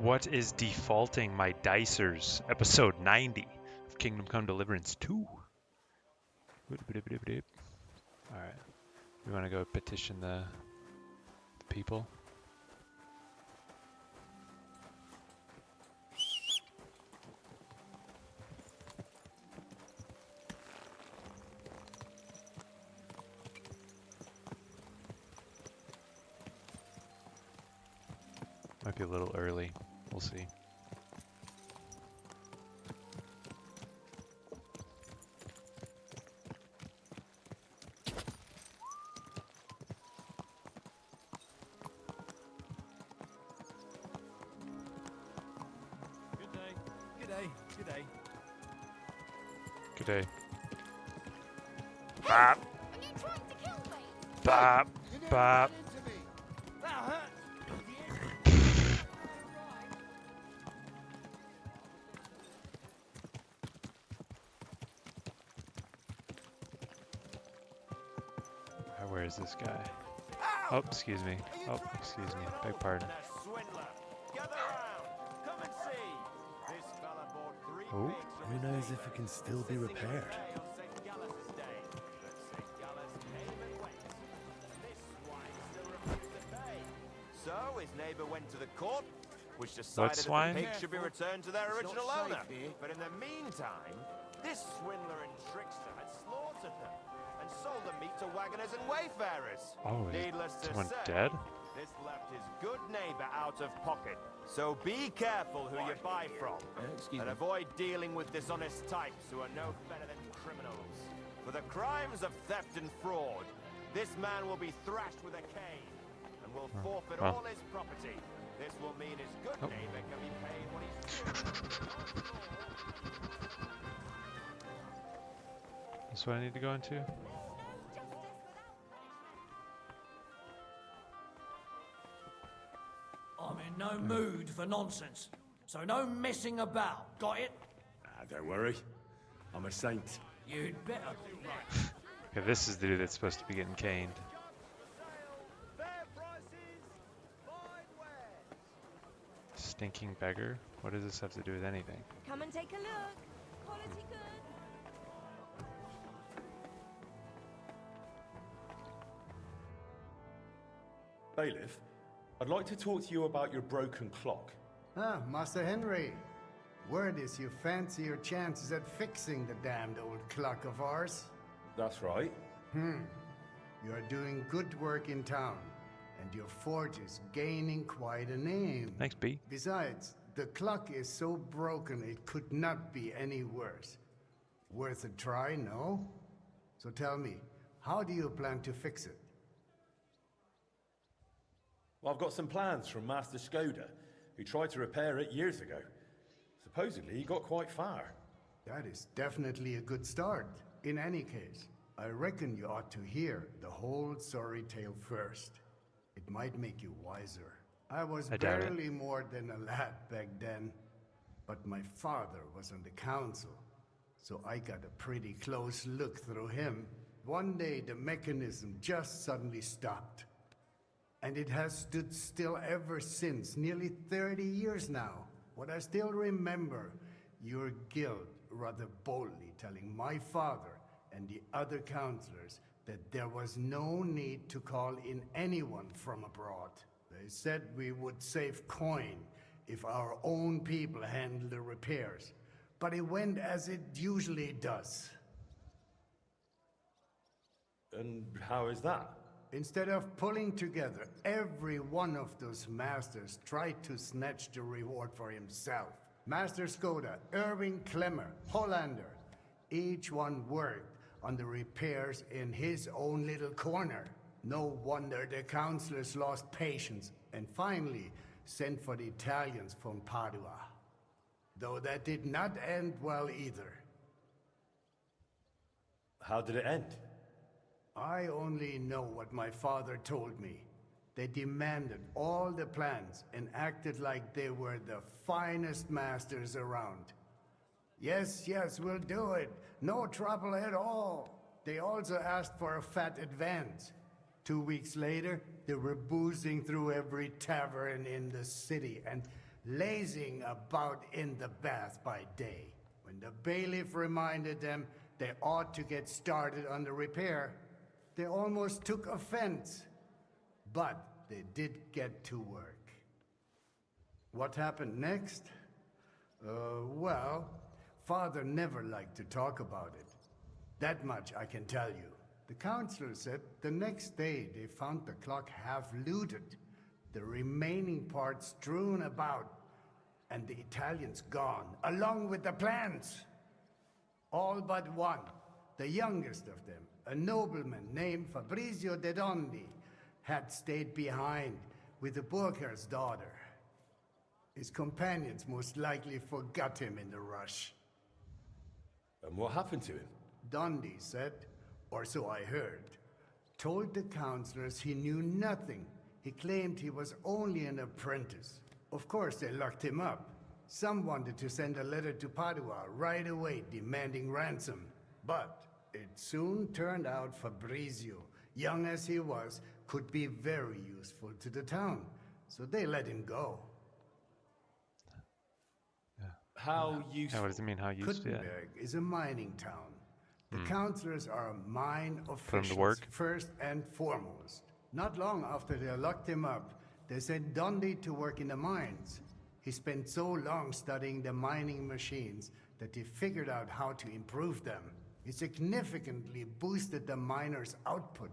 What is defaulting my dicers? Episode 90 of Kingdom Come Deliverance 2. Alright. We want to go petition the people. Might be a little early. We'll see. Good day. Bop. Are you trying to kill me? Bop. Bop. Where is this guy? Oh, excuse me. Oh, excuse me. Beg pardon. Oh. Who knows if it can still be repaired? So his neighbour went to the court, which decided that the pigs should be returned to their original owner. But in the meantime, this swindler and trickster had slaughtered them and sold the meat to wagoners and wayfarers. Oh, Needless to someone say, dead? this left his good neighbour out of pocket. So be careful who you buy from, and avoid dealing with dishonest types who are no better than criminals. For the crimes of theft and fraud, this man will be thrashed with a cane and will forfeit all his property. This will mean his good neighbour can be paid what he's due. That's what I need to go into? I'm in no mood for nonsense, so no messing about. Got it? Don't worry. I'm a saint. You'd better be. Okay, this is the dude that's supposed to be getting caned. Stinking beggar? What does this have to do with anything? Come and take a look. Quality good. Bailiff, I'd like to talk to you about your broken clock. Ah, Master Henry. Word is you fancy your chances at fixing the damned old clock of ours. That's right. You're doing good work in town, and your forge is gaining quite a name. Thanks, B. Besides, the clock is so broken it could not be any worse. Worth a try, no? So tell me, how do you plan to fix it? Well, I've got some plans from Master Skoda, who tried to repair it years ago. Supposedly, he got quite far. That is definitely a good start. In any case, I reckon you ought to hear the whole sorry tale first. It might make you wiser. I was barely more than a lad back then, but my father was on the council, so I got a pretty close look through him. One day the mechanism just suddenly stopped, and it has stood still ever since, nearly 30 years now. What I still remember, your guild rather boldly telling my father and the other councillors that there was no need to call in anyone from abroad. They said we would save coin if our own people handled the repairs, but it went as it usually does. And how is that? Instead of pulling together, every one of those masters tried to snatch the reward for himself. Master Skoda, Irving Klemmer, Hollander, each one worked on the repairs in his own little corner. No wonder the councillors lost patience and finally sent for the Italians from Padua. Though that did not end well either. How did it end? I only know what my father told me. They demanded all the plans and acted like they were the finest masters around. Yes, we'll do it. No trouble at all. They also asked for a fat advance. 2 weeks later, they were boozing through every tavern in the city, and lazing about in the bath by day. When the bailiff reminded them they ought to get started on the repair, they almost took offense. But they did get to work. What happened next? Well, Father never liked to talk about it. That much I can tell you. The counselor said the next day they found the clock half looted, the remaining parts strewn about, and the Italians gone, along with the plans. All but one, the youngest of them, a nobleman named Fabrizio de Dondi, had stayed behind with the Burkhar's daughter. His companions most likely forgot him in the rush. And what happened to him? Dondi said, or so I heard, told the counselors he knew nothing. He claimed he was only an apprentice. Of course, they locked him up. Some wanted to send a letter to Padua right away demanding ransom. But it soon turned out Fabrizio, young as he was, could be very useful to the town. So they let him go. How useful? What does it mean? How useful? Yeah. Kuttenberg is a mining town. The counselors are mine Put him officials to work. first and foremost. Not long after they locked him up, they sent Dondi to work in the mines. He spent so long studying the mining machines that he figured out how to improve them. He significantly boosted the miners' output,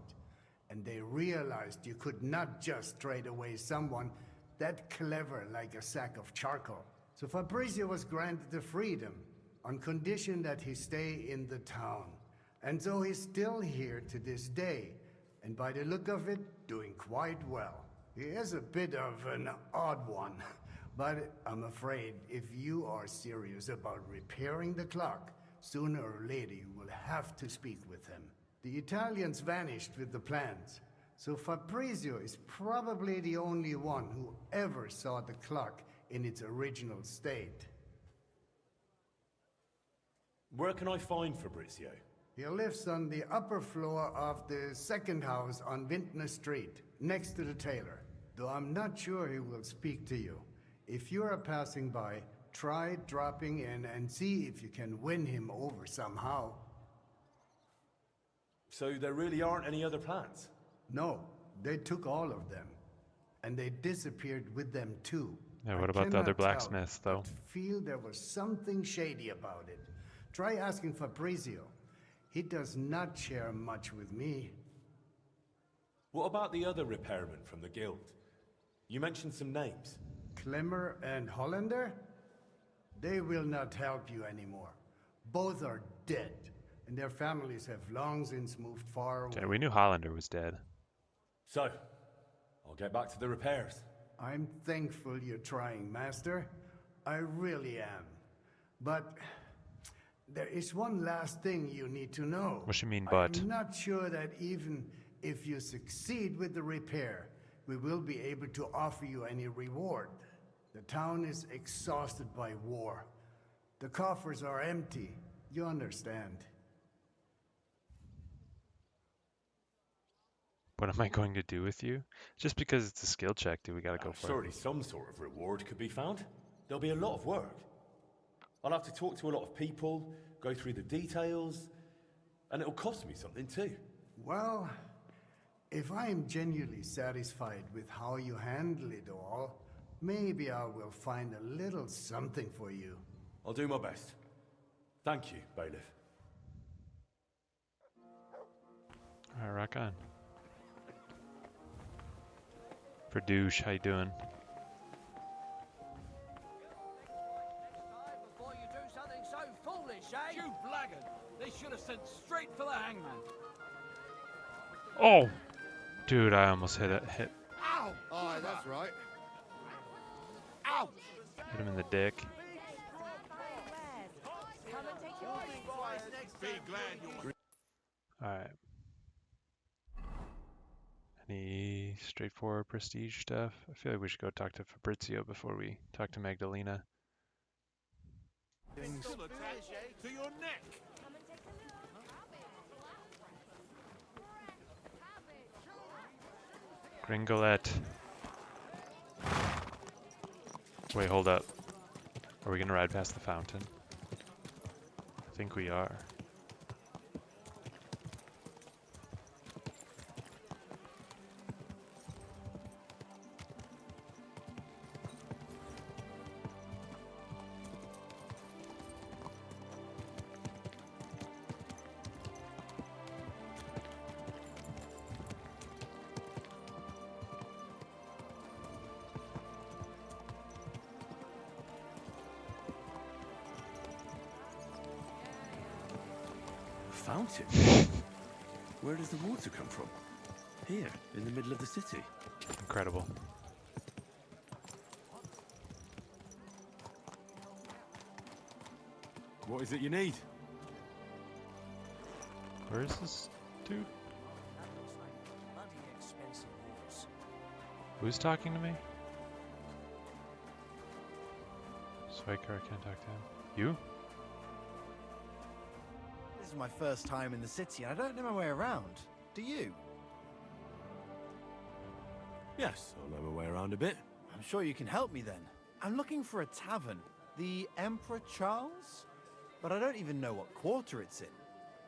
and they realized you could not just trade away someone that clever like a sack of charcoal. So Fabrizio was granted the freedom on condition that he stay in the town. And so he's still here to this day, and by the look of it, doing quite well. He is a bit of an odd one, but I'm afraid if you are serious about repairing the clock, sooner or later you will have to speak with him. The Italians vanished with the plans, so Fabrizio is probably the only one who ever saw the clock in its original state. Where can I find Fabrizio? He lives on the upper floor of the second house on Vintner Street, next to the tailor, though I'm not sure he will speak to you. If you are passing by, try dropping in and see if you can win him over somehow. So there really aren't any other plans? No, they took all of them, and they disappeared with them too. Yeah, what I about the other cannot tell, blacksmiths, though? but feel there was something shady about it. Try asking Fabrizio. He does not share much with me. What about the other repairmen from the guild? You mentioned some names. Klemmer and Hollander? They will not help you anymore. Both are dead, and their families have long since moved far away. Yeah, we knew Hollander was dead. So, I'll get back to the repairs. I'm thankful you're trying, Master. I really am. But there is one last thing you need to know. What you mean, but? I'm not sure that even if you succeed with the repair, we will be able to offer you any reward. The town is exhausted by war. The coffers are empty. You understand. What am I going to do with you? Just because it's a skill check, do we gotta go for Surely it? some sort of reward could be found. There'll be a lot of work. I'll have to talk to a lot of people, go through the details, and it'll cost me something too. Well, if I am genuinely satisfied with how you handle it all, maybe I will find a little something for you. I'll do my best. Thank you, Bailiff. Alright, rock on. For douche, how you doing? Before you do something so foolish, eh? You blackguard! They should have sent straight for the hangman. Oh! Dude, I almost hit it. Hit Ow! Aye, that's right. Ow! him in the dick. Come and take your drinks. Be glad you're... Alright. Any straightforward prestige stuff? I feel like we should go talk to Fabrizio before we talk to Magdalena. Still attached to your neck. Come and take a look. Gringolette. Wait, hold up. Are we gonna ride past the fountain? I think we are. Fountain? Where does the water come from? Here, in the middle of the city. Incredible. What is it you need? Where is this dude? That looks like bloody expensive horse. Who's talking to me? Swiker, I can't talk to him. You? This is my first time in the city, and I don't know my way around. Do you? Yes, I know my way around a bit. I'm sure you can help me then. I'm looking for a tavern. The Emperor Charles? But I don't even know what quarter it's in.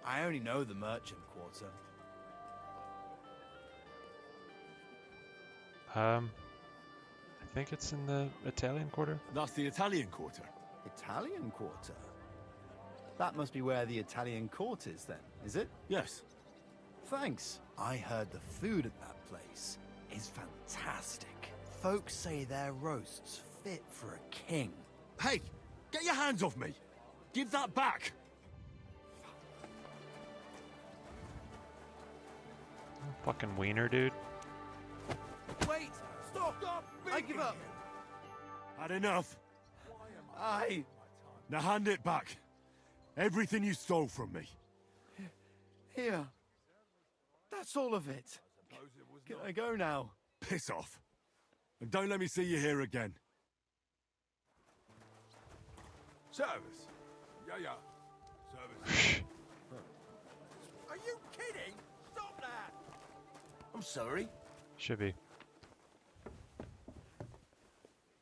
I only know the merchant quarter. I think it's in the Italian quarter. That's the Italian quarter. Italian quarter? That must be where the Italian court is then, is it? Yes. Thanks. I heard the food at that place is fantastic. Folks say their roasts fit for a king. Hey, get your hands off me! Give that back! Fucking wiener, dude. Wait! Stop! I give up! Had enough. I... Now hand it back. Everything you stole from me. Here. That's all of it. Can I go now? Piss off. And don't let me see you here again. Service. Yeah. Service. Are you kidding? Stop that! I'm sorry. Should be.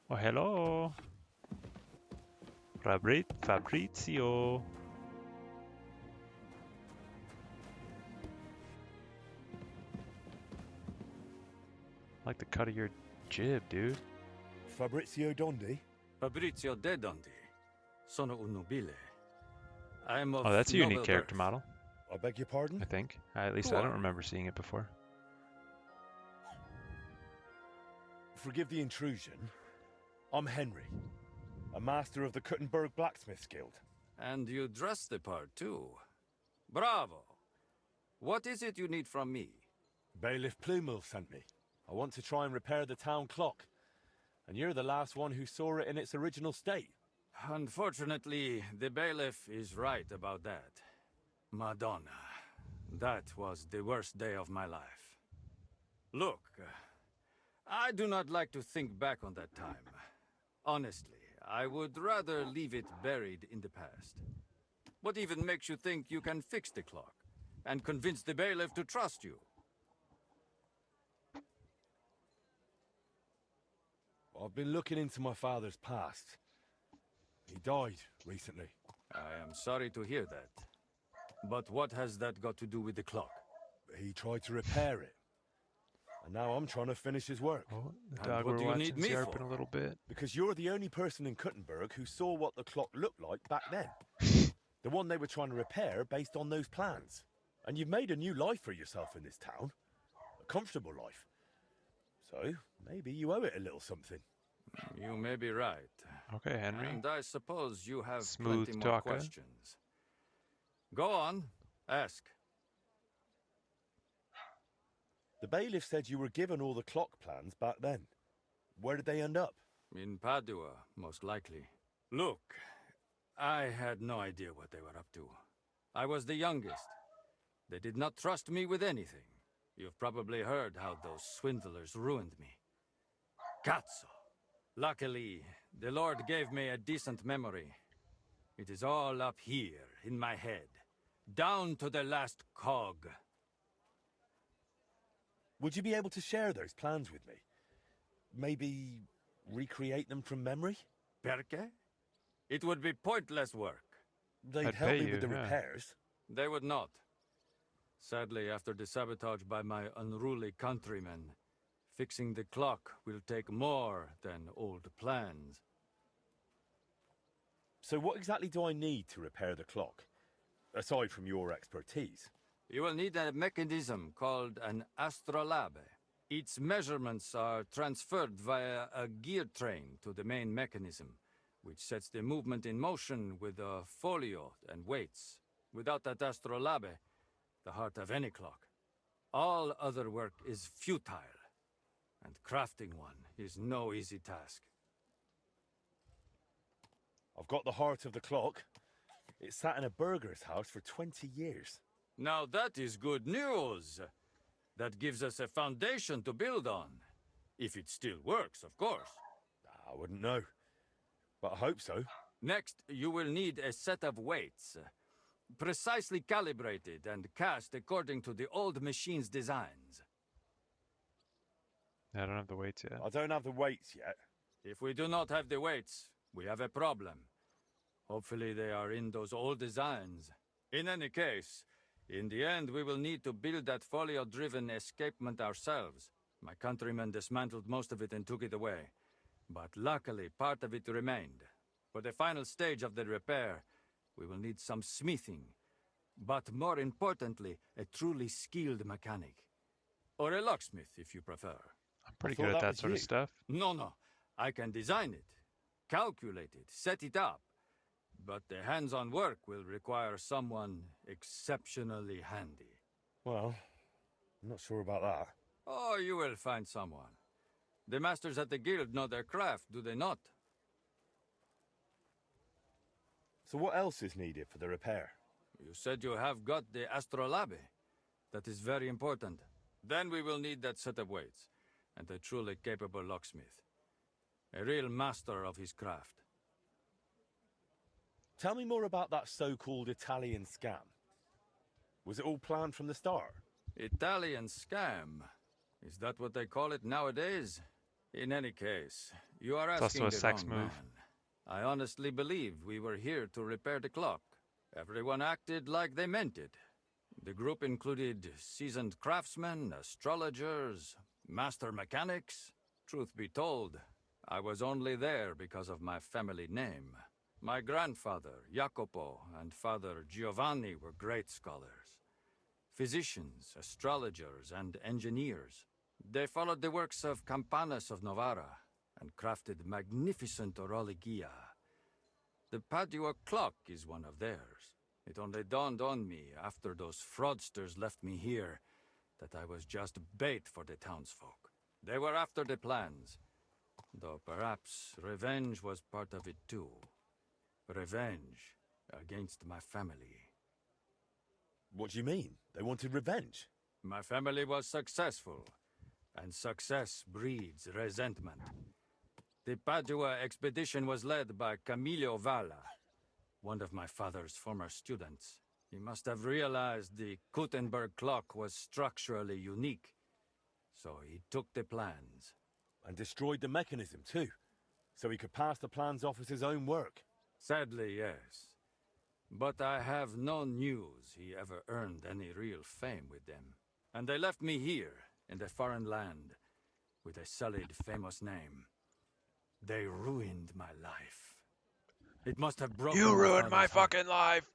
Oh, hello. Fabrizio. Like the cut of your jib, dude. Fabrizio Dondi? Fabrizio de Dondi. Sono un nobile. I am of Oh, that's a unique noble character birth. model, I beg your pardon? I think. At least Who I don't are remember seeing it before. Forgive the intrusion. I'm Henry, a master of the Kuttenberg Blacksmiths Guild. And you dress the part, too. Bravo! What is it you need from me? Bailiff Plumel sent me. I want to try and repair the town clock. And you're the last one who saw it in its original state. Unfortunately, the bailiff is right about that. Madonna, that was the worst day of my life. Look, I do not like to think back on that time. Honestly, I would rather leave it buried in the past. What even makes you think you can fix the clock and convince the bailiff to trust you? I've been looking into my father's past. He died recently. I am sorry to hear that. But what has that got to do with the clock? He tried to repair it. And now I'm trying to finish his work. Oh, the And dog what we're do you need watching's me yarping for? a little bit. Because you're the only person in Kuttenberg who saw what the clock looked like back then. The one they were trying to repair based on those plans. And you've made a new life for yourself in this town. A comfortable life. So, maybe you owe it a little something. You may be right. Okay, Henry. And I suppose you have Smooth plenty more talker. questions. Go on, ask. The bailiff said you were given all the clock plans back then. Where did they end up? In Padua, most likely. Look, I had no idea what they were up to. I was the youngest. They did not trust me with anything. You've probably heard how those swindlers ruined me. Cazzo! Luckily, the Lord gave me a decent memory. It is all up here, in my head. Down to the last cog. Would you be able to share those plans with me? Maybe recreate them from memory? Perché? It would be pointless work. They'd I'd help pay me you, with the yeah. repairs. They would not. Sadly, after the sabotage by my unruly countrymen, fixing the clock will take more than old plans. So what exactly do I need to repair the clock? Aside from your expertise. You will need a mechanism called an astrolabe. Its measurements are transferred via a gear train to the main mechanism, which sets the movement in motion with a folio and weights. Without that astrolabe, the heart of any clock, all other work is futile, and crafting one is no easy task. I've got the heart of the clock. It sat in a burger's house for 20 years. Now that is good news. That gives us a foundation to build on. If it still works, of course. I wouldn't know, but I hope so. Next, you will need a set of weights, precisely calibrated and cast according to the old machine's designs. I don't have the weights yet. I don't have the weights yet. If we do not have the weights, we have a problem. Hopefully they are in those old designs. In any case, in the end we will need to build that folio-driven escapement ourselves. My countrymen dismantled most of it and took it away. But luckily, part of it remained. For the final stage of the repair, we will need some smithing. But more importantly, a truly skilled mechanic. Or a locksmith, if you prefer. I'm pretty good at that sort of stuff. No. I can design it, calculate it, set it up. But the hands-on work will require someone exceptionally handy. Well, I'm not sure about that. Oh, you will find someone. The masters at the guild know their craft, do they not? So what else is needed for the repair? You said you have got the astrolabe. That is very important. Then we will need that set of weights, and a truly capable locksmith. A real master of his craft. Tell me more about that so-called Italian scam. Was it all planned from the start? Italian scam? Is that what they call it nowadays? In any case, you are asking also a the sex wrong move. man. I honestly believe we were here to repair the clock. Everyone acted like they meant it. The group included seasoned craftsmen, astrologers, master mechanics. Truth be told, I was only there because of my family name. My grandfather, Jacopo, and father, Giovanni, were great scholars. Physicians, astrologers, and engineers. They followed the works of Campanus of Novara and crafted magnificent orologia. The Padua clock is one of theirs. It only dawned on me after those fraudsters left me here that I was just bait for the townsfolk. They were after the plans, though perhaps revenge was part of it too. Revenge against my family. What do you mean? They wanted revenge? My family was successful, and success breeds resentment. The Padua expedition was led by Camillo Valla, one of my father's former students. He must have realized the Gutenberg clock was structurally unique, so he took the plans. And destroyed the mechanism too, so he could pass the plans off as his own work. Sadly, yes. But I have no news he ever earned any real fame with them. And they left me here, in the foreign land, with a sullied, famous name. They ruined my life. It must have broken You ruined my father's heart. fucking life!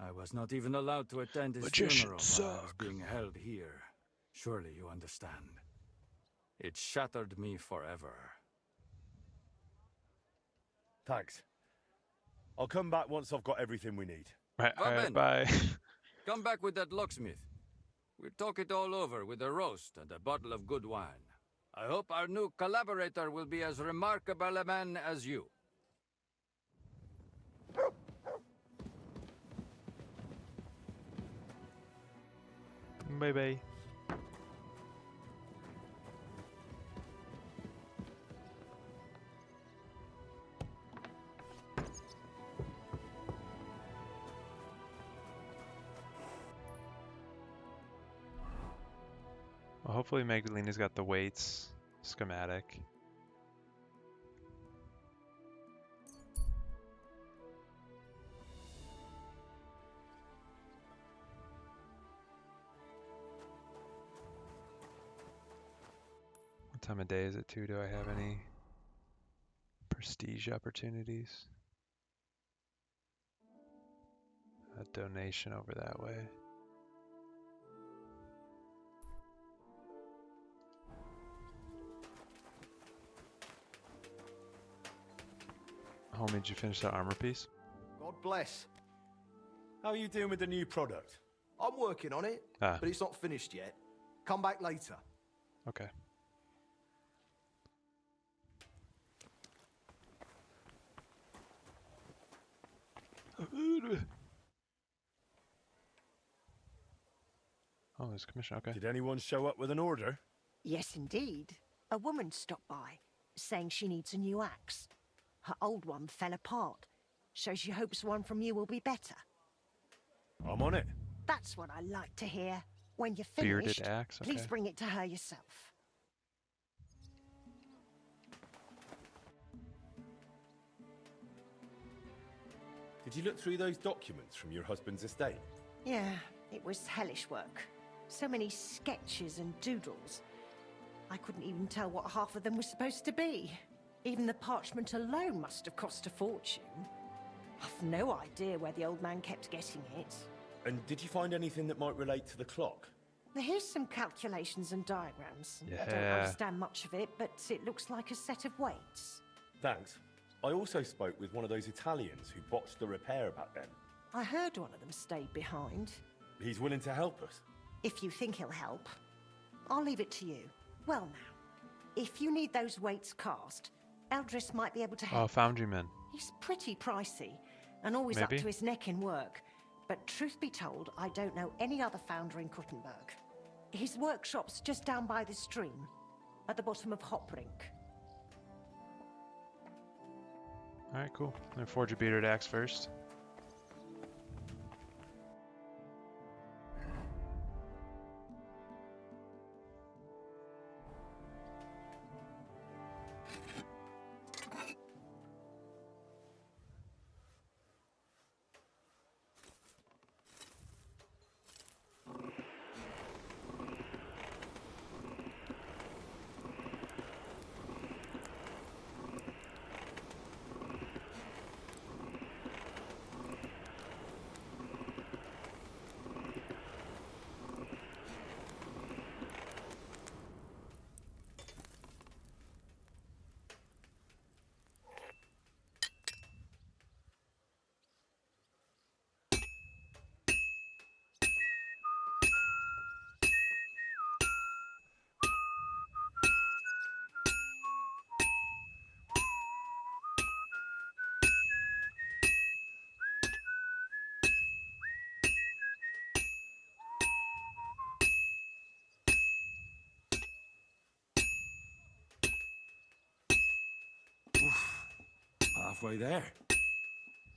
I was not even allowed to attend his funeral while I was being held here. Surely you understand. It shattered me forever. Thanks. I'll come back once I've got everything we need. Right, Well alright, then. bye. Come back with that locksmith. We'll talk it all over with a roast and a bottle of good wine. I hope our new collaborator will be as remarkable a man as you. Bye bye. Well, hopefully Magdalena's got the weights schematic. What time of day is it too? Do I have any prestige opportunities? A donation over that way. Homie, did you finish that armor piece? God bless. How are you doing with the new product? I'm working on it, but it's not finished yet. Come back later. Okay. Oh, there's a commission. Okay. Did anyone show up with an order? Yes, indeed. A woman stopped by, saying she needs a new axe. Her old one fell apart, so she hopes one from you will be better. I'm on it. That's what I like to hear. When you're Bearded finished, axe, please okay. bring it to her yourself. Did you look through those documents from your husband's estate? Yeah, it was hellish work. So many sketches and doodles. I couldn't even tell what half of them were supposed to be. Even the parchment alone must have cost a fortune. I've no idea where the old man kept getting it. And did you find anything that might relate to the clock? Here's some calculations and diagrams. I don't Yeah. understand much of it, but it looks like a set of weights. Thanks. I also spoke with one of those Italians who botched the repair back then. I heard one of them stayed behind. He's willing to help us. If you think he'll help, I'll leave it to you. Well now, if you need those weights cast, Eldris might be able to Oh, help. Foundryman. He's pretty pricey, and always Maybe. up to his neck in work. But truth be told, I don't know any other founder in Kuttenberg. His workshop's just down by the stream, at the bottom of Hopbrink. Alright, cool. I'm gonna forge a bearded axe first. Halfway there.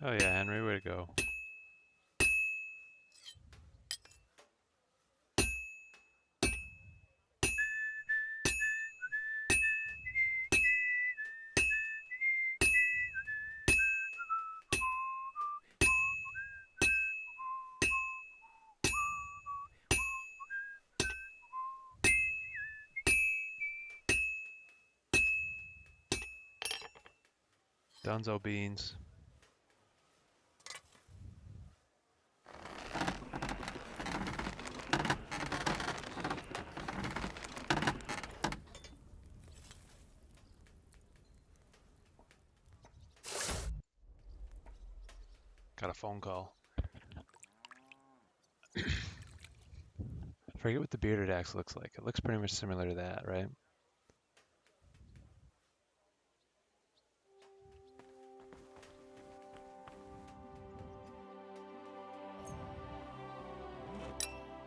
Oh yeah, Henry, way to go. Dunzo beans. Got a phone call. I forget what the bearded axe looks like. It looks pretty much similar to that, right?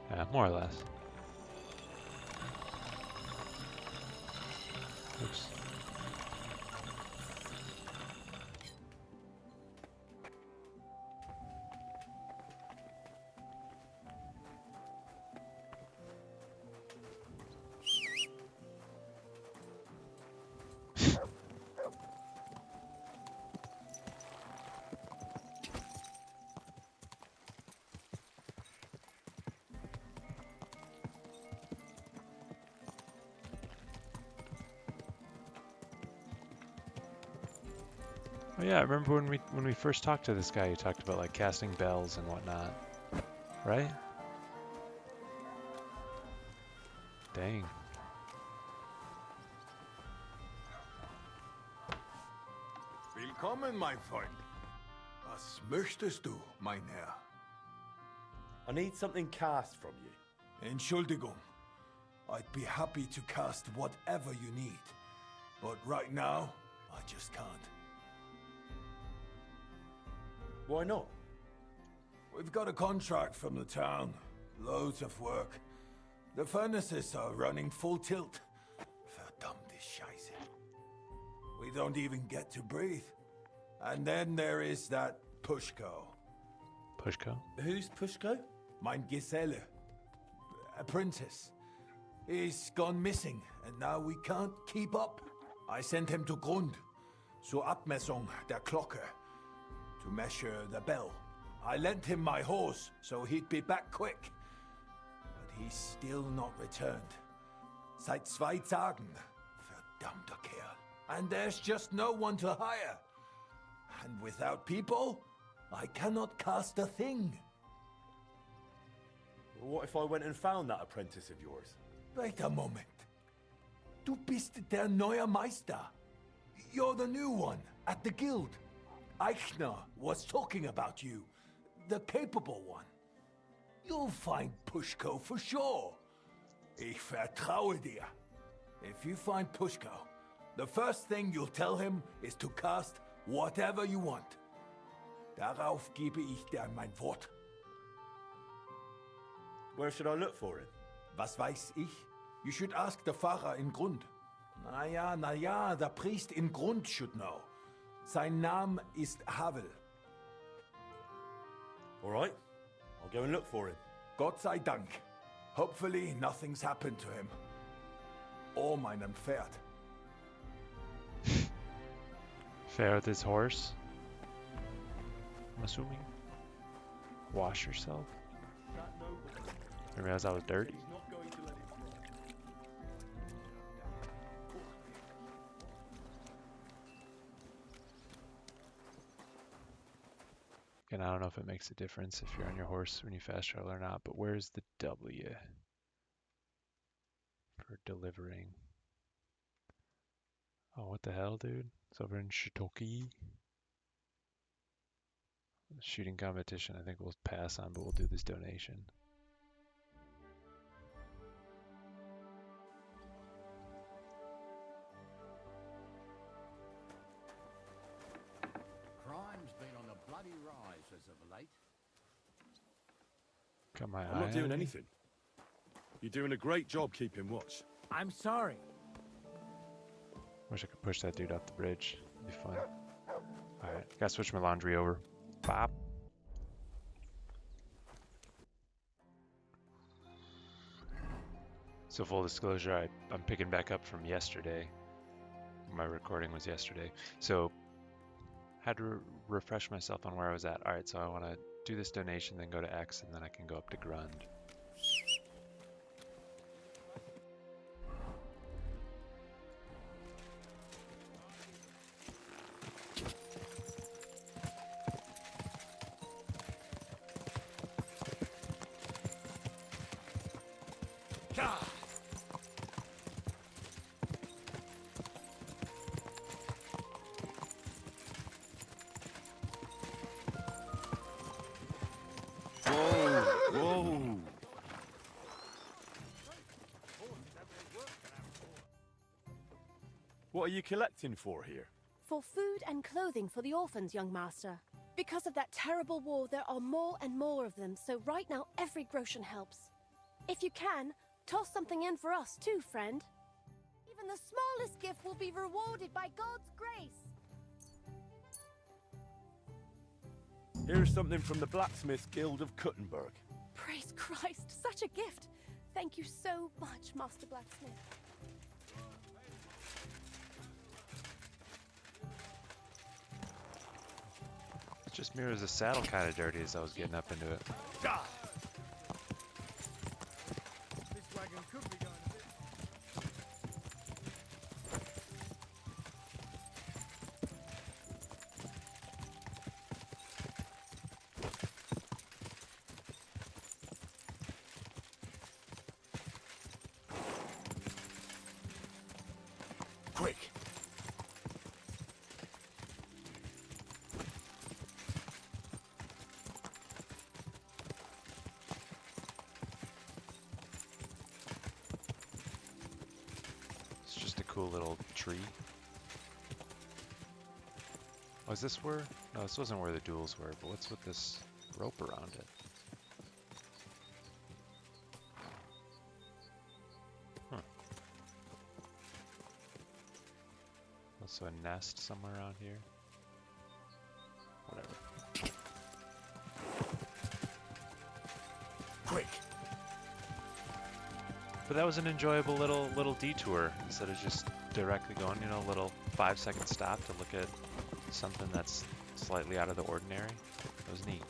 Yeah, more or less. Oops. Oh yeah, I remember when we first talked to this guy, he talked about like casting bells and whatnot, right? Dang. Willkommen, mein Freund. Was möchtest du, mein Herr? I need something cast from you. Entschuldigung. I'd be happy to cast whatever you need. But right now, I just can't. Why not? We've got a contract from the town. Loads of work. The furnaces are running full tilt. Verdammte Scheiße. We don't even get to breathe. And then there is that Pushko. Pushko? Who's Pushko? Mein Geselle. Apprentice. He's gone missing, and now we can't keep up. I sent him to Grund, zur Abmessung der Glocke, to measure the bell. I lent him my horse, so he'd be back quick. But he's still not returned. Seit 2 Tagen. Verdammter Kerl. And there's just no one to hire. And without people, I cannot cast a thing. What if I went and found that apprentice of yours? Wait a moment. Du bist der neue Meister. You're the new one at the guild. Eichner was talking about you, the capable one. You'll find Pushko for sure. Ich vertraue dir. If you find Pushko, the first thing you'll tell him is to cast whatever you want. Darauf gebe ich dir mein Wort. Where should I look for him? Was weiß ich? You should ask the Pfarrer in Grund. Na ja, the priest in Grund should know. Sein Name ist Havel. All right, I'll go and look for him. Gott sei Dank. Hopefully nothing's happened to him. Or meinem Pferd. Fair with his horse? I'm assuming. Wash yourself? I realized I was dirty. And I don't know if it makes a difference if you're on your horse when you fast travel or not, but where's the W for delivering? Oh, what the hell, dude? It's over in Shitoki. Shooting competition, I think we'll pass on, but we'll do this donation. Crime's been on the bloody rise as of late. Got my I'm eye not doing on you? anything. You're doing a great job keeping watch. I'm sorry. Wish I could push that dude off the bridge. It'd be fun. Alright, gotta switch my laundry over. Bop. So full disclosure, I'm picking back up from yesterday. My recording was yesterday. So had to refresh myself on where I was at. Alright, so I want to do this donation, then go to X, and then I can go up to Grund. Whoa! What are you collecting for here? For food and clothing for the orphans, young master. Because of that terrible war, there are more and more of them, so right now every groschen helps. If you can, toss something in for us too, friend. Even the smallest gift will be rewarded by God's grace. Here's something from the Blacksmiths Guild of Kuttenberg. Praise Christ, such a gift. Thank you so much, Master Blacksmith. It just mirrors the saddle kind of dirty as I was getting up into it. This wagon could be going a bit. cool little tree. Was this where? No, this wasn't where the duels were, but what's with this rope around it? Huh. Also a nest somewhere around here. Whatever. Quick! But that was an enjoyable little detour instead of just directly going, you know, a little 5-second stop to look at something that's slightly out of the ordinary. It was neat.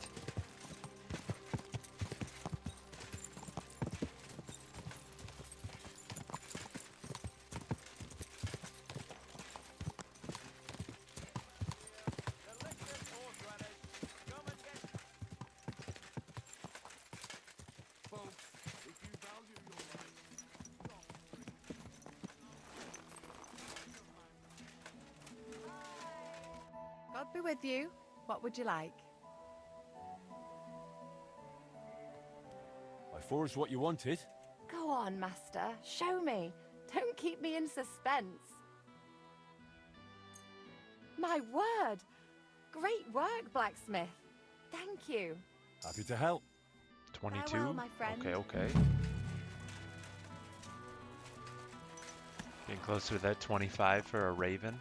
God be with you. What would you like? I forged what you wanted. Go on, Master. Show me. Don't keep me in suspense. My word! Great work, blacksmith. Thank you. Happy to help. 22? Farewell, my friend. Okay. Getting closer to that 25 for a raven.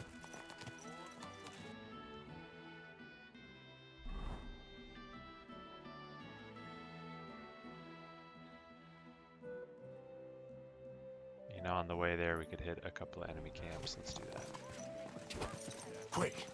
You know, on the way there, we could hit a couple of enemy camps. Let's do that. Quick!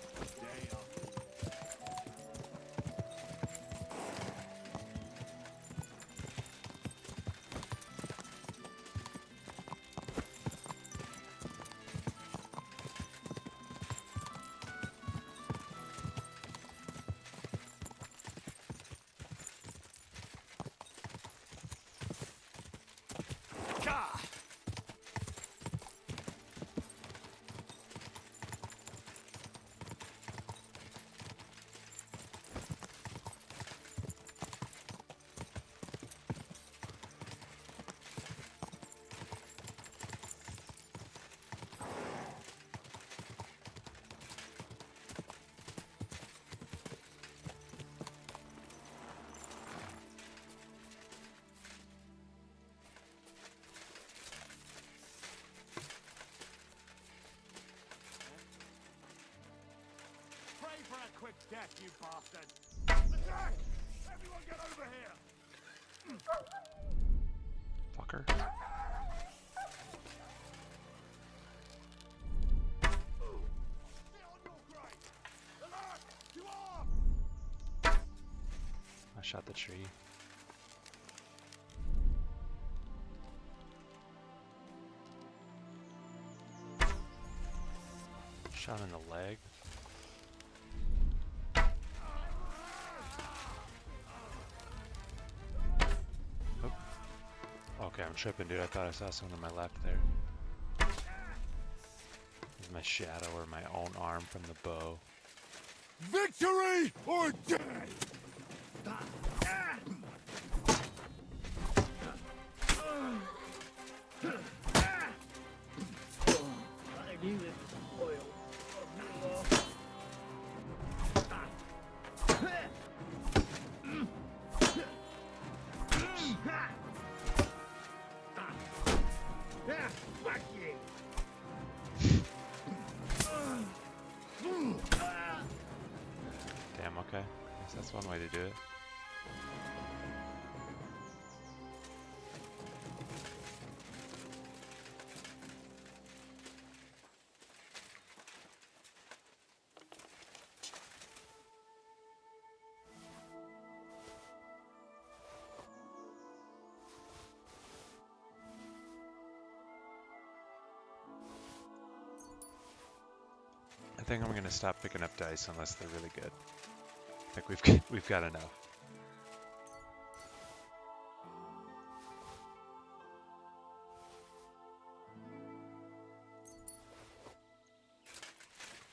For a quick death, you bastard! Attack! Everyone get over here! Fucker. I shot the tree. Shot in the leg. Okay, I'm tripping, dude. I thought I saw someone on my left there. This is my shadow or my own arm from the bow. Victory or death! Damn, okay. Guess that's one way to do it. I think I'm gonna stop picking up dice unless they're really good. I think we've got enough.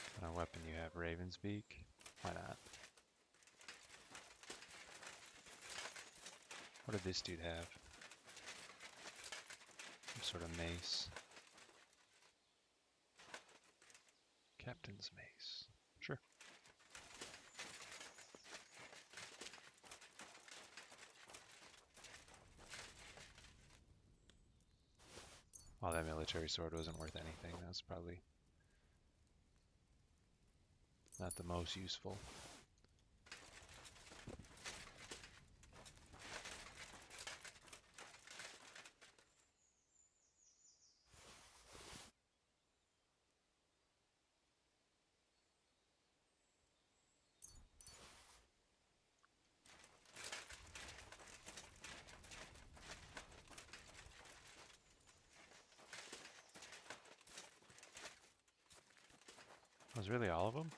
What kind of weapon you have? Raven's Beak? Why not? What did this dude have? Some sort of mace. Captain's mace. Sure. Well, that military sword wasn't worth anything. That was probably not the most useful. Was really all of them?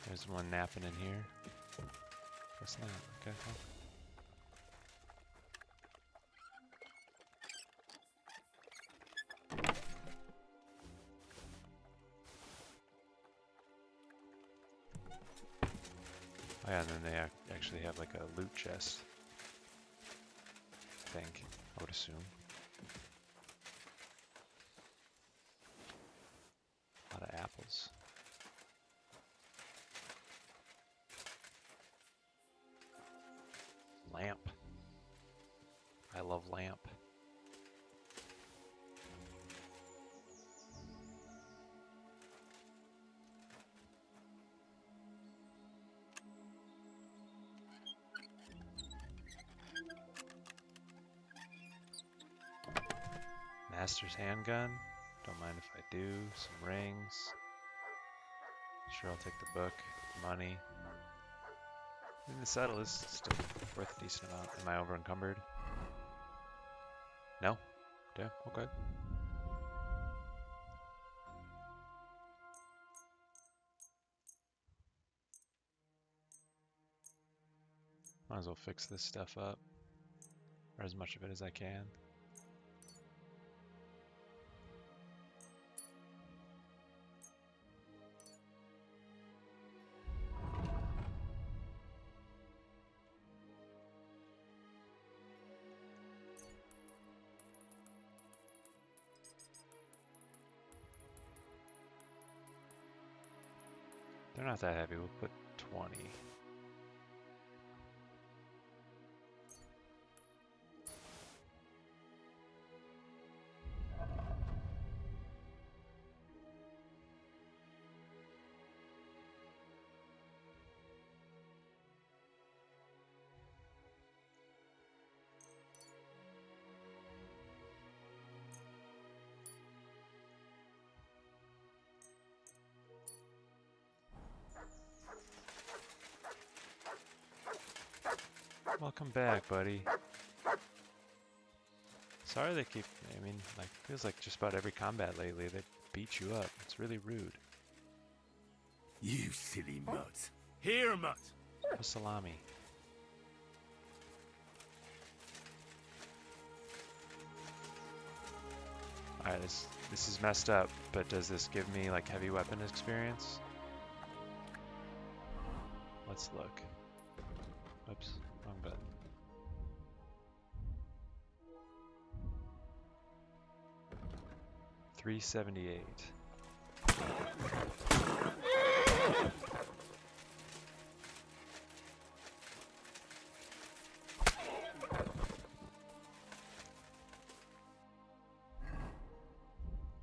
There's one napping in here. Guess not. Okay. Well. Oh yeah, and then they actually have like a loot chest. I think. I would assume. A lot of apples. Lamp. I love lamp. Master's handgun. Don't mind if I do. Some rings. Sure, I'll take the book. Money. I mean, the saddle is still worth a decent amount. Am I over encumbered? No? Yeah, okay. Might as well fix this stuff up. Or as much of it as I can. They're not that heavy. We'll put 20. Welcome back, buddy. Sorry they keep, I mean, like, feels like just about every combat lately, they beat you up. It's really rude. You silly mutt. Here, mutt. Oh, salami. Alright, this is messed up, but does this give me, like, heavy weapon experience? Let's look. Oops, wrong button. $378.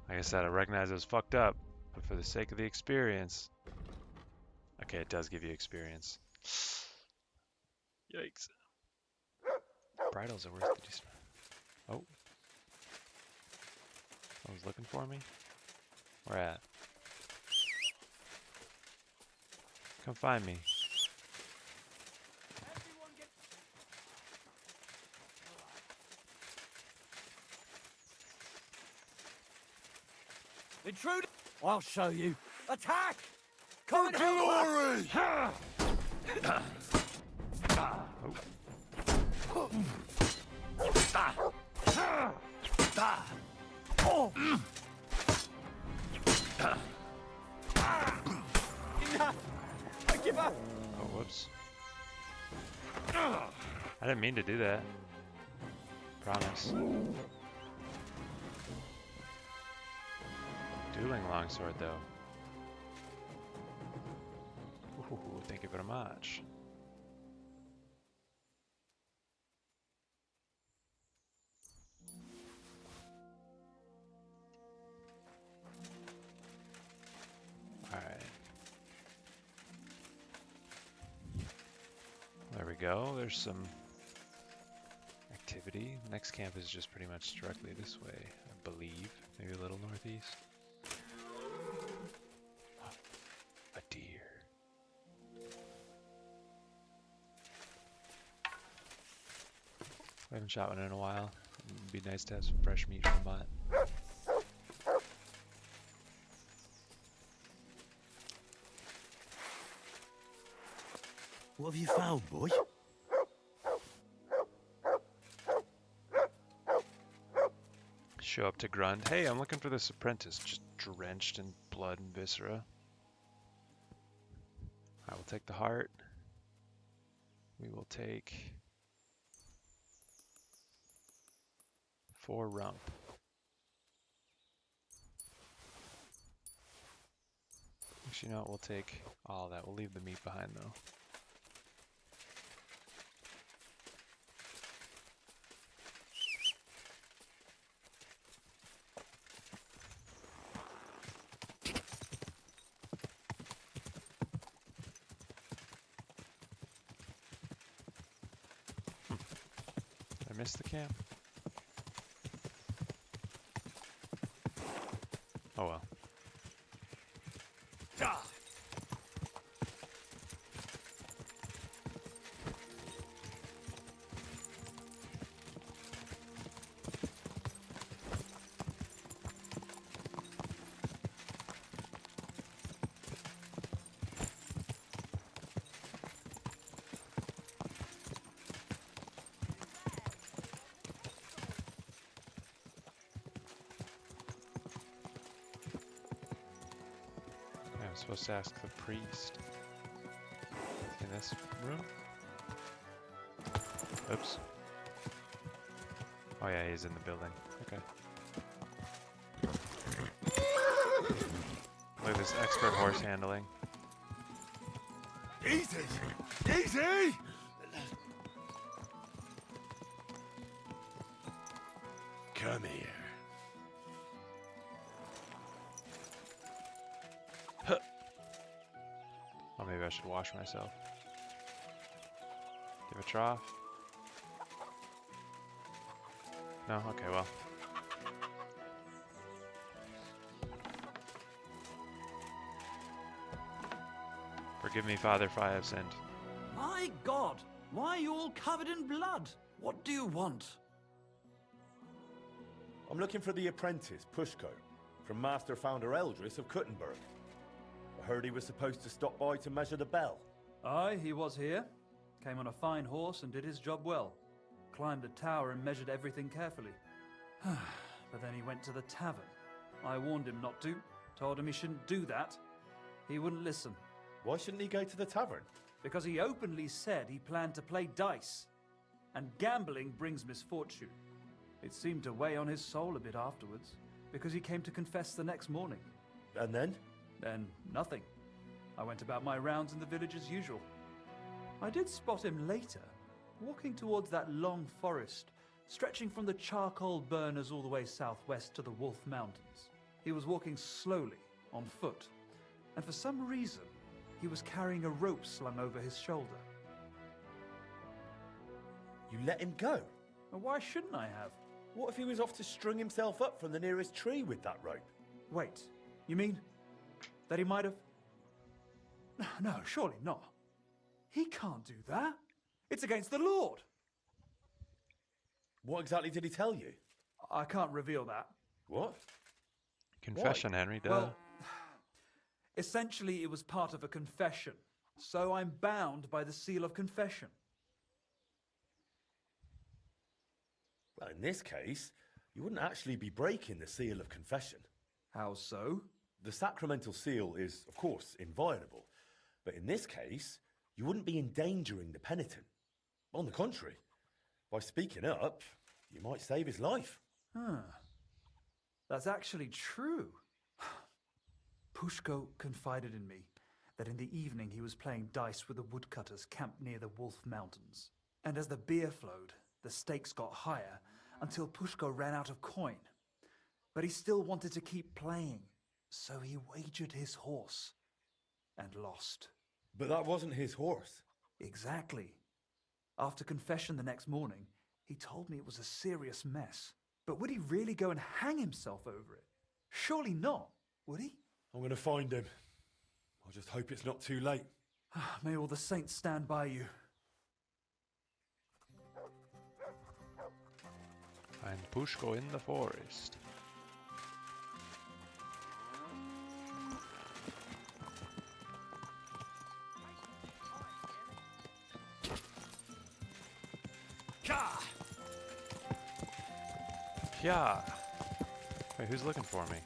Like I said, I recognize it was fucked up, but for the sake of the experience. Okay, it does give you experience. Yikes. Bridles are worth a decent. Oh. Someone's looking for me? Where at? Come find me. Intruder! I'll show you. Attack! Come and glory! help us! I give up. Oh, whoops. I didn't mean to do that. Promise. dueling longsword, though. Ooh, thank you very much. Alright. There we go. There's some activity. Next camp is just pretty much directly this way, I believe. Maybe a little northeast. A deer. I haven't shot one in a while. It'd be nice to have some fresh meat from the butt. What have you found, boy? Show up to Grund. Hey, I'm looking for this apprentice, just drenched in blood and viscera. I will take the heart. We will take 4 rump. Actually, you know what? We'll take all that. We'll leave the meat behind, though. I missed the camp. Oh well. I'm supposed to ask the priest in this room. Oops. Oh yeah, he's in the building. Okay. Look at this expert horse handling. Easy! Easy! Come here. Or maybe I should wash myself. Give a trough. No? Okay, well. Forgive me, Father, for I have sinned. My God! Why are you all covered in blood? What do you want? I'm looking for the apprentice, Pushko, from Master Founder Eldris of Kuttenberg. I heard he was supposed to stop by to measure the bell. Aye, he was here. Came on a fine horse and did his job well. Climbed the tower and measured everything carefully. But then he went to the tavern. I warned him not to, told him he shouldn't do that. He wouldn't listen. Why shouldn't he go to the tavern? Because he openly said he planned to play dice. And gambling brings misfortune. It seemed to weigh on his soul a bit afterwards, because he came to confess the next morning. And then? Then nothing. I went about my rounds in the village as usual. I did spot him later, walking towards that long forest, stretching from the charcoal burners all the way southwest to the Wolf Mountains. He was walking slowly, on foot, and for some reason, he was carrying a rope slung over his shoulder. You let him go? And why shouldn't I have? What if he was off to string himself up from the nearest tree with that rope? Wait, you mean that he might have... No, surely not. He can't do that. It's against the Lord. What exactly did he tell you? I can't reveal that. What? Confession, Henry, duh. Well, essentially it was part of a confession. So I'm bound by the seal of confession. Well, in this case, you wouldn't actually be breaking the seal of confession. How so? The sacramental seal is, of course, inviolable. But in this case, you wouldn't be endangering the penitent. On the contrary, by speaking up, you might save his life. That's actually true. Pushko confided in me that in the evening he was playing dice with the woodcutters camped near the Wolf Mountains. And as the beer flowed, the stakes got higher until Pushko ran out of coin. But he still wanted to keep playing, so he wagered his horse and lost. But that wasn't his horse. Exactly. After confession the next morning, he told me it was a serious mess. But would he really go and hang himself over it? Surely not, would he? I'm going to find him. I just hope it's not too late. May all the saints stand by you. Find Pushko in the forest. Yeah. Wait, who's looking for me?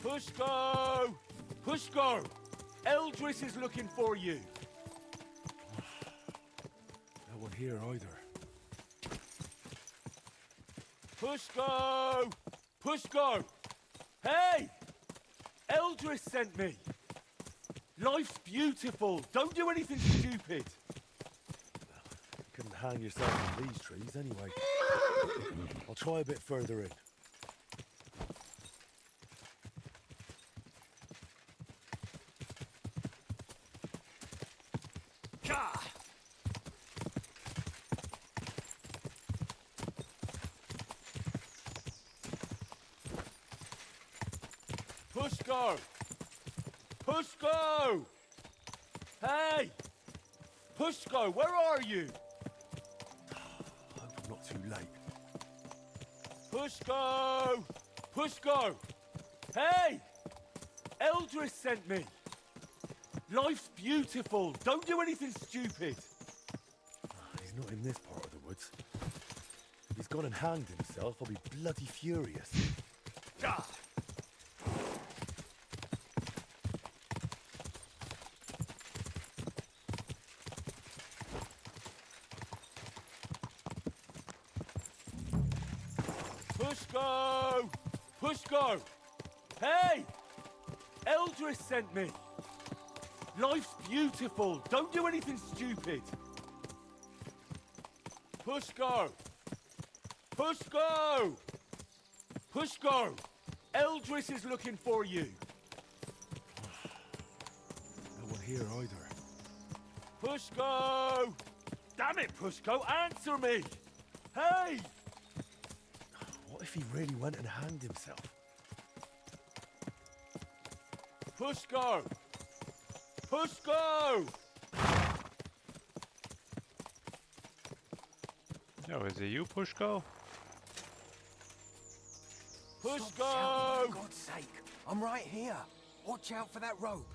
Pushko! Pushko! Eldris is looking for you. No one here either. Pushko! Pushko! Hey! Eldris sent me. Life's beautiful. Don't do anything stupid. Couldn't hang yourself in these trees anyway. I'll try a bit further in. Pushko! Pushko! Hey! Pushko, where are you? I hope I'm not too late. Pushko! Pushko! Hey! Eldris sent me. Life's beautiful. Don't do anything stupid. He's not in this part of the woods. If he's gone and hanged himself, I'll be bloody furious. Ah! Pushko! Pushko! Hey! Eldris sent me. Life's beautiful. Don't do anything stupid. Pushko! Pushko! Pushko! Eldris is looking for you. No one here either. Pushko! Damn it, Pushko, answer me! Hey! What if he really went and hanged himself? Pushko! Pushko! Yo, is it you, Pushko? Pushko! Stop shouting, for God's sake. I'm right here. Watch out for that rope.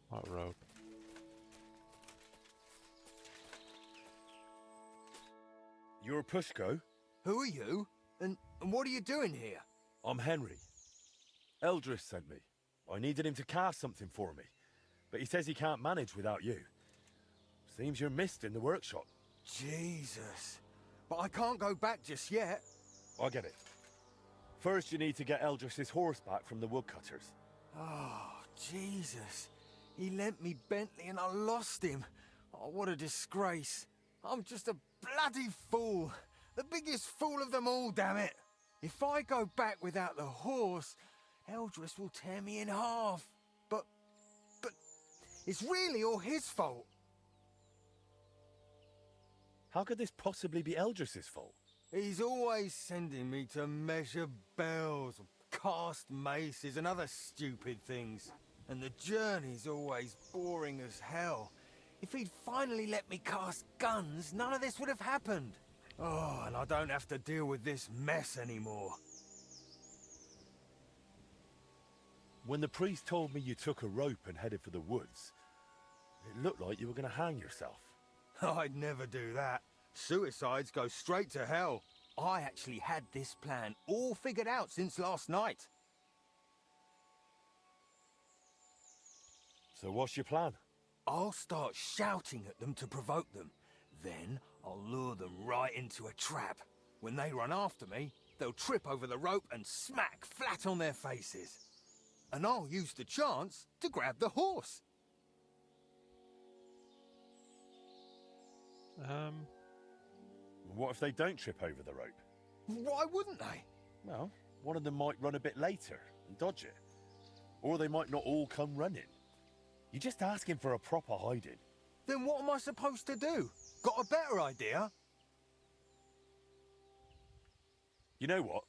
What rope? You're Pushko? Who are you? And what are you doing here? I'm Henry. Eldris sent me. I needed him to cast something for me, but he says he can't manage without you. Seems you're missed in the workshop. Jesus. But I can't go back just yet. I get it. First you need to get Eldris's horse back from the woodcutters. Oh, Jesus. He lent me Bentley and I lost him. Oh, what a disgrace. I'm just a bloody fool. The biggest fool of them all, damn it. If I go back without the horse, Eldris will tear me in half. But it's really all his fault. How could this possibly be Eldris's fault? He's always sending me to measure bells, cast maces and other stupid things. And the journey's always boring as hell. If he'd finally let me cast guns, none of this would have happened. Oh, and I don't have to deal with this mess anymore. When the priest told me you took a rope and headed for the woods, it looked like you were going to hang yourself. I'd never do that. Suicides go straight to hell. I actually had this plan all figured out since last night. So what's your plan? I'll start shouting at them to provoke them. Then I'll lure them right into a trap. When they run after me, they'll trip over the rope and smack flat on their faces. And I'll use the chance to grab the horse. What if they don't trip over the rope? Why wouldn't they? Well, one of them might run a bit later and dodge it. Or they might not all come running. You're just asking for a proper hiding. Then what am I supposed to do? Got a better idea? You know what?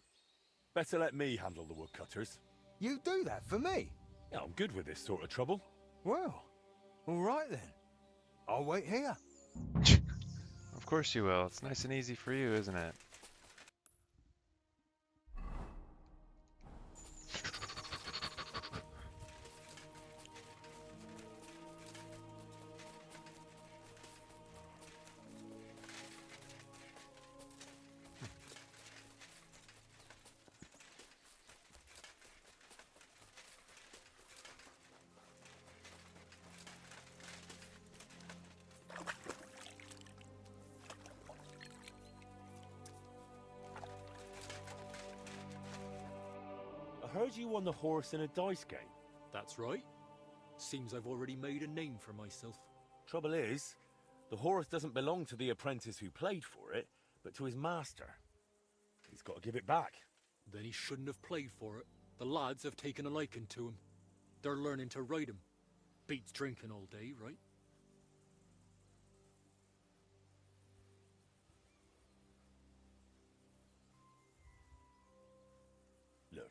Better let me handle the woodcutters. You do that for me? Yeah, I'm good with this sort of trouble. Well, all right then. I'll wait here. Of course you will. It's nice and easy for you, isn't it? I heard you won the horse in a dice game. That's right. Seems I've already made a name for myself. Trouble is, the horse doesn't belong to the apprentice who played for it, but to his master. He's got to give it back. Then he shouldn't have played for it. The lads have taken a liking to him. They're learning to ride him. Beats drinking all day, right? Look,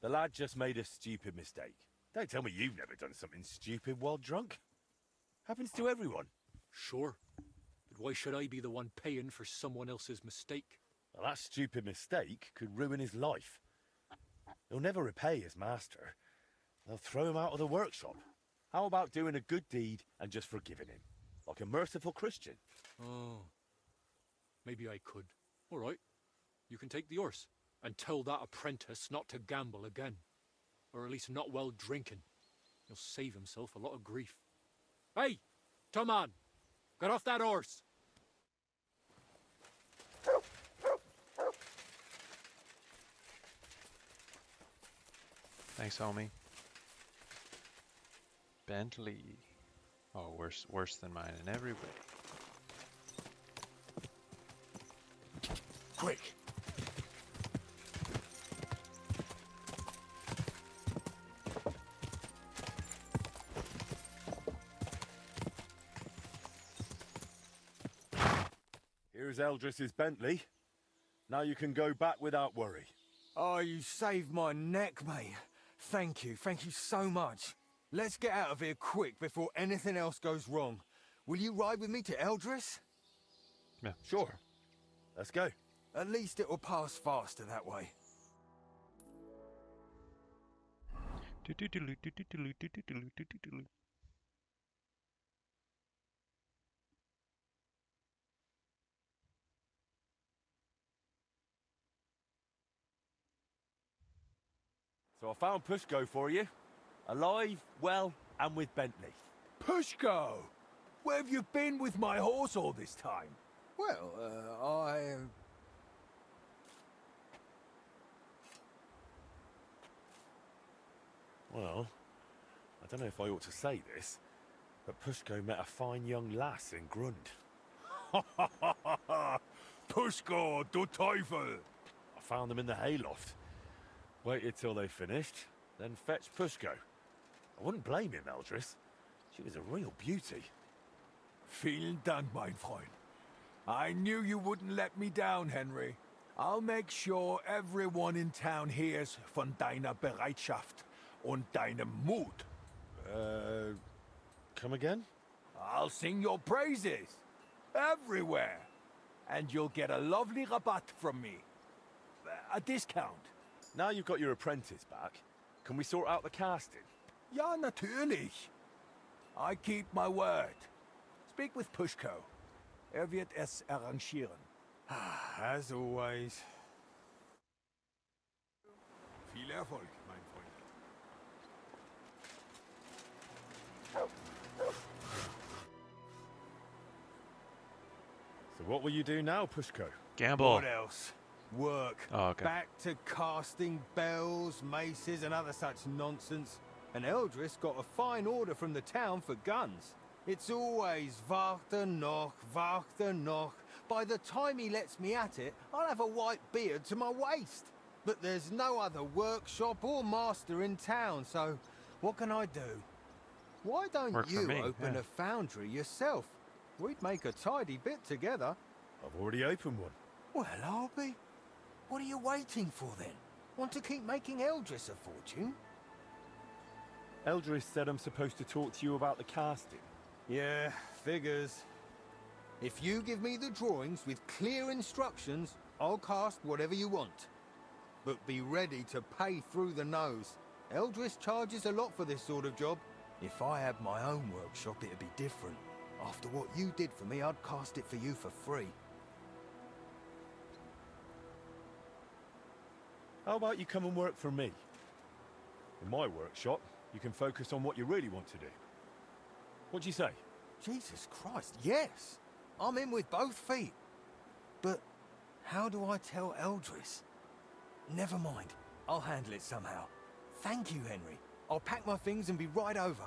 the lad just made a stupid mistake. Don't tell me you've never done something stupid while drunk. Happens to everyone. Sure. But why should I be the one paying for someone else's mistake? Well, that stupid mistake could ruin his life. He'll never repay his master. They'll throw him out of the workshop. How about doing a good deed and just forgiving him? Like a merciful Christian. Oh. Maybe I could. All right. You can take the horse. And tell that apprentice not to gamble again. Or at least not while drinking. He'll save himself a lot of grief. Hey! Come on! Get off that horse! Thanks, homie. Bentley. Oh, worse than mine in every way. Quick! Here's Eldris's Bentley. Now you can go back without worry. Oh, you saved my neck, mate. Thank you so much. Let's get out of here quick before anything else goes wrong. Will you ride with me to Eldris? Yeah, sure. Let's go. At least it will pass faster that way. So I found Pushko for you. Alive, well, and with Bentley. Pushko! Where have you been with my horse all this time? Well, Well, I don't know if I ought to say this, but Pushko met a fine young lass in Grund. Pushko, du Teufel! I found them in the hayloft. Waited till they finished, then fetched Pushko. I wouldn't blame him, Eldris. She was a real beauty. Vielen Dank, mein Freund. I knew you wouldn't let me down, Henry. I'll make sure everyone in town hears von deiner Bereitschaft und deinem Mut. Come again? I'll sing your praises. Everywhere. And you'll get a lovely rabatt from me. A discount. Now you've got your apprentice back, can we sort out the casting? Ja, natürlich. I keep my word. Speak with Pushko. wird es arrangieren. As always. Viel Erfolg, mein Freund. So what will you do now, Pushko? Gamble. What else? Work. Oh, okay. Back to casting bells, maces, and other such nonsense. And Eldris got a fine order from the town for guns. It's always warte noch, warte noch. By the time he lets me at it, I'll have a white beard to my waist. But there's no other workshop or master in town, so what can I do? Why don't Work for you me, open yeah. a foundry yourself? We'd make a tidy bit together. I've already opened one. Well, I'll be. What are you waiting for then? Want to keep making Eldris a fortune? Eldris said I'm supposed to talk to you about the casting. Yeah, figures. If you give me the drawings with clear instructions, I'll cast whatever you want. But be ready to pay through the nose. Eldris charges a lot for this sort of job. If I had my own workshop, it'd be different. After what you did for me, I'd cast it for you for free. How about you come and work for me? In my workshop, you can focus on what you really want to do. What do you say? Jesus Christ, yes! I'm in with both feet. But how do I tell Eldris? Never mind. I'll handle it somehow. Thank you, Henry. I'll pack my things and be right over.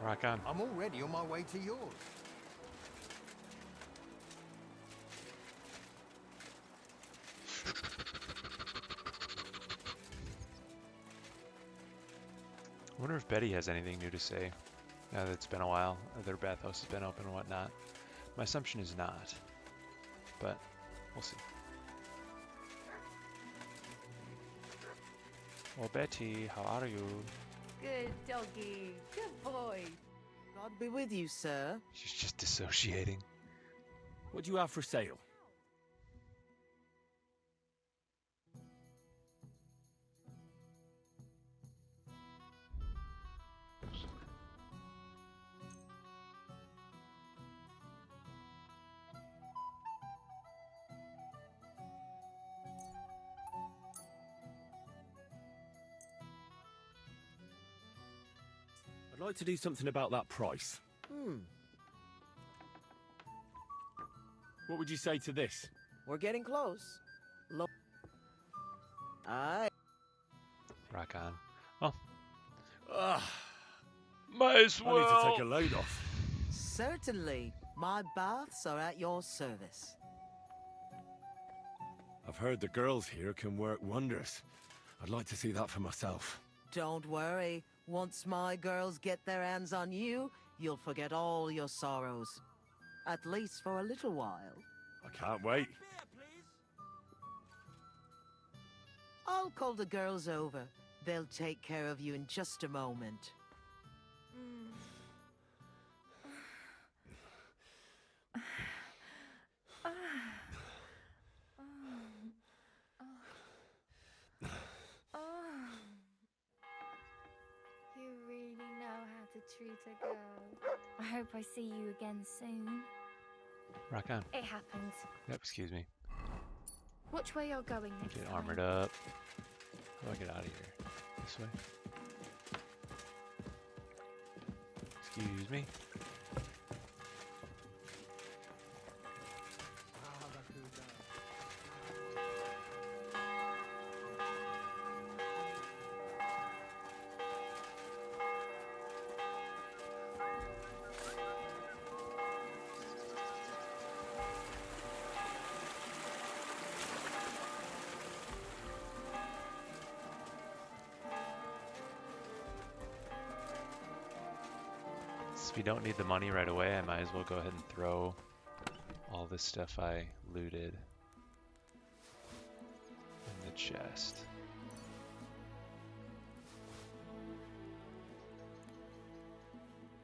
Rock on. I'm already on my way to yours. I wonder if Betty has anything new to say now that it's been a while. Their bathhouse has been open and whatnot. My assumption is not, but we'll see. Well, Betty, how are you? Good doggy. Good boy. God be with you, sir. She's just dissociating. What do you have for sale? I'd like to do something about that price. What would you say to this? We're getting close. Aye. Rock on. Oh, Might as I need to take a load off. Certainly. My baths are at your service. I've heard the girls here can work wonders. I'd like to see that for myself. Don't worry. Once my girls get their hands on you, you'll forget all your sorrows. At least for a little while. I can't wait. I'll call the girls over. They'll take care of you in just a moment. You really know how to treat a girl. I hope I see you again soon. rock on. It happens. Yep, excuse me. Which way you're going next Get time? armored up. How do I get out of here? This way? Excuse me. If you don't need the money right away, I might as well go ahead and throw all this stuff I looted in the chest.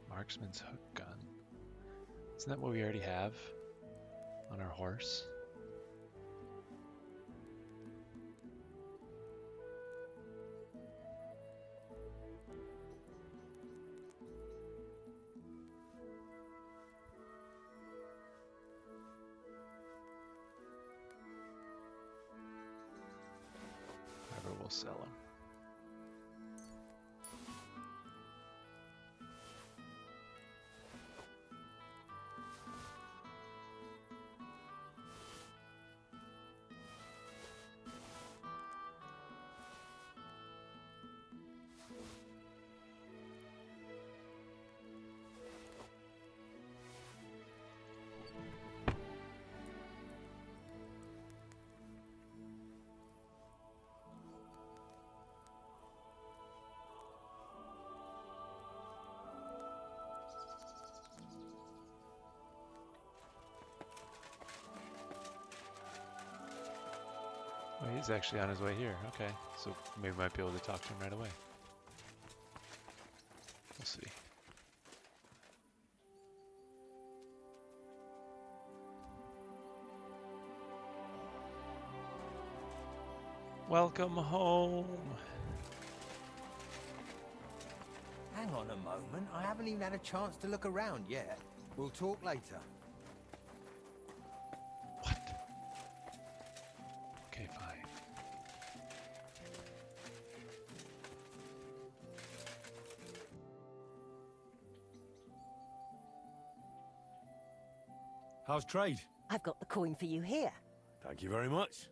Marksman's hook gun. Isn't that what we already have on our horse? we'll sell them. Oh, he's actually on his way here. Okay, so maybe we might be able to talk to him right away. We'll see. Welcome home. Hang on a moment. I haven't even had a chance to look around yet. We'll talk later. Okay, fine. How's trade? I've got the coin for you here. Thank you very much.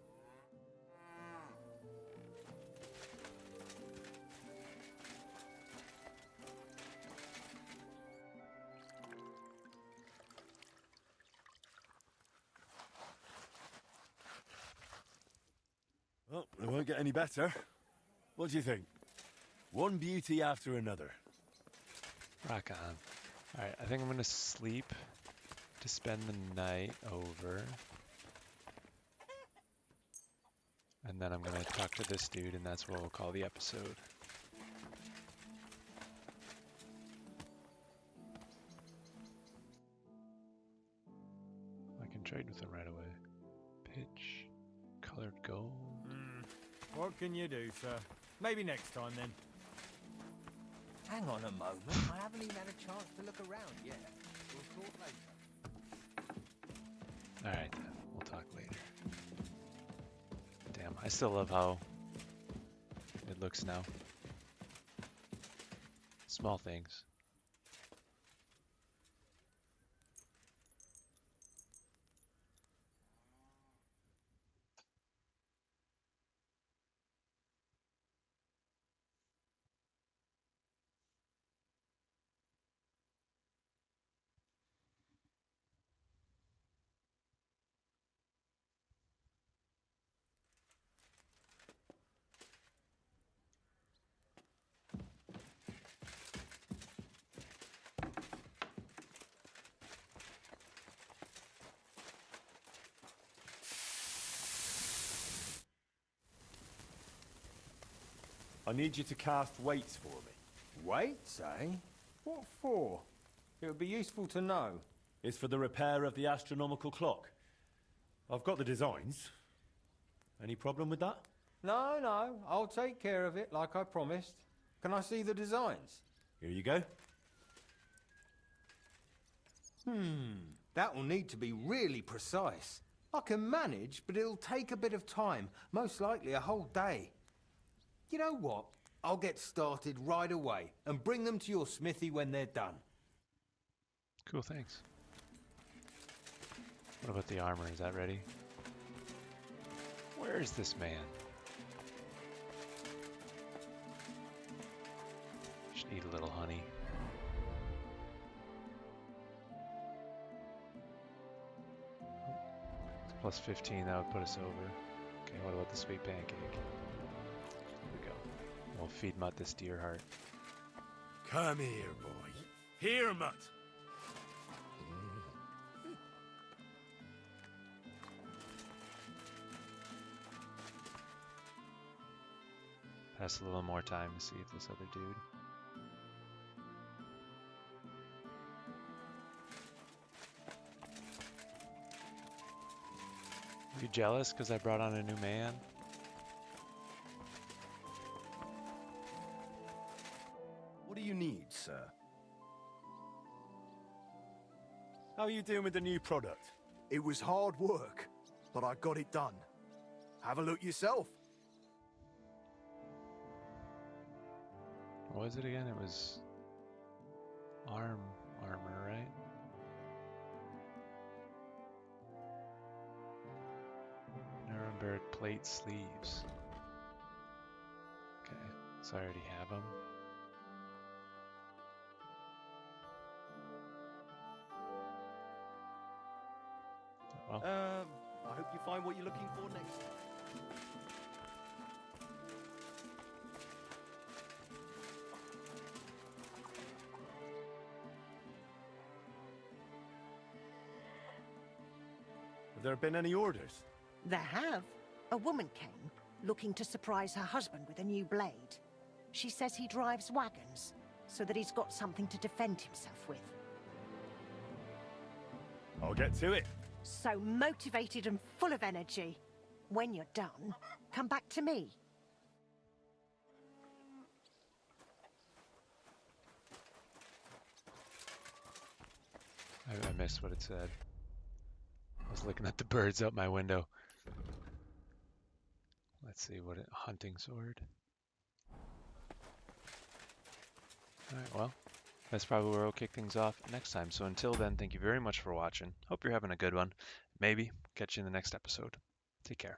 Well, it won't get any better. What do you think? One beauty after another. Rock on. Alright, I think I'm gonna sleep to spend the night over. And then I'm gonna talk to this dude, and that's what we'll call the episode. I can trade with him right away. Pitch, colored gold. What can you do, sir? Maybe next time, then. Hang on a moment. I haven't even had a chance to look around yet. We'll talk later. Alright, we'll talk later. Damn, I still love how it looks now. Small things. I need you to cast weights for me. Weights, eh? What for? It would be useful to know. It's for the repair of the astronomical clock. I've got the designs. Any problem with that? No, no, I'll take care of it like I promised. Can I see the designs? Here you go. That will need to be really precise. I can manage, but it'll take a bit of time, most likely a whole day. You know what? I'll get started right away and bring them to your smithy when they're done. Cool, thanks. What about the armor? Is that ready? Where is this man? Just eat a little honey. It's plus 15, that would put us over. Okay, what about the sweet pancake? Here we go. We'll feed Mutt this deer heart. Come here, boy. Here, Mutt. Pass a little more time to see if this other dude. Are you jealous because I brought on a new man? What do you need, sir? How are you doing with the new product? It was hard work, but I got it done. Have a look yourself. What was it again? It was armor, right? Nuremberg plate sleeves. Okay, so I already have them. Well. I hope you find what you're looking for next time. Have there been any orders? There have. A woman came, looking to surprise her husband with a new blade. She says he drives wagons, so that he's got something to defend himself with. I'll get to it. So motivated and full of energy. When you're done, come back to me. I missed what it said. I was looking at the birds out my window. Let's see what it, hunting sword. Alright, well, that's probably where we'll kick things off next time. So until then, thank you very much for watching. Hope you're having a good one. Maybe catch you in the next episode. Take care.